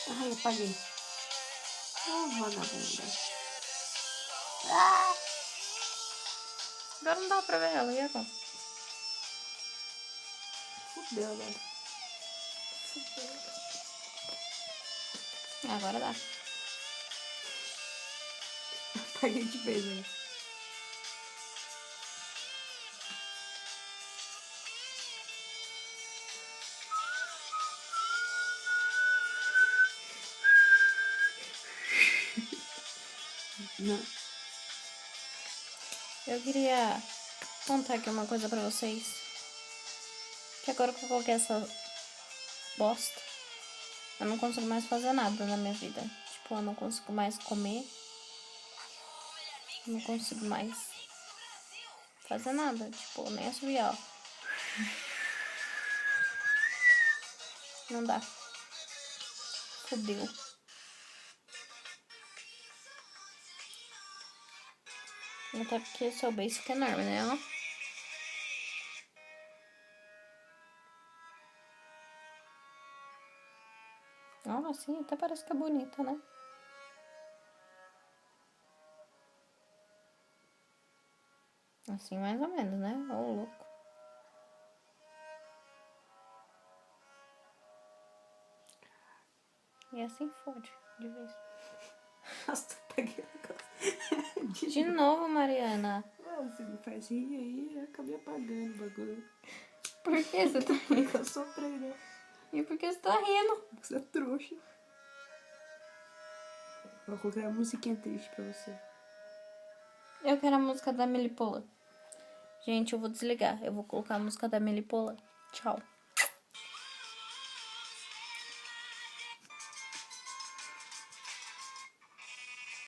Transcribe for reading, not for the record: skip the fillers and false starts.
Ai, apaguei. Vagabunda. Ah! Agora não dá pra ver ela, e agora? Fudeu agora. Agora dá. Apaguei de vez, né? Não. Eu queria contar aqui uma coisa pra vocês. Que agora que eu coloquei essa bosta, eu não consigo mais fazer nada na minha vida. Tipo, eu não consigo mais comer. Não consigo mais fazer nada. Tipo, nem assobiar, ó. Não dá. Fudeu. Até porque seu beijo fica enorme, né? Ó. Ó, assim até parece que é bonita, né? Assim mais ou menos, né? Ô, louco. E assim fode, de vez. Nossa, apaguei agora. De novo, Mariana. Você me faz rir aí, eu acabei apagando o bagulho. Por que você tá rindo? Porque eu soprei, né? E por que você tá rindo? Porque você é trouxa. Vou colocar uma musiquinha triste pra você. Eu quero a música da Melipola. Gente, eu vou desligar. Eu vou colocar a música da Melipola. Tchau.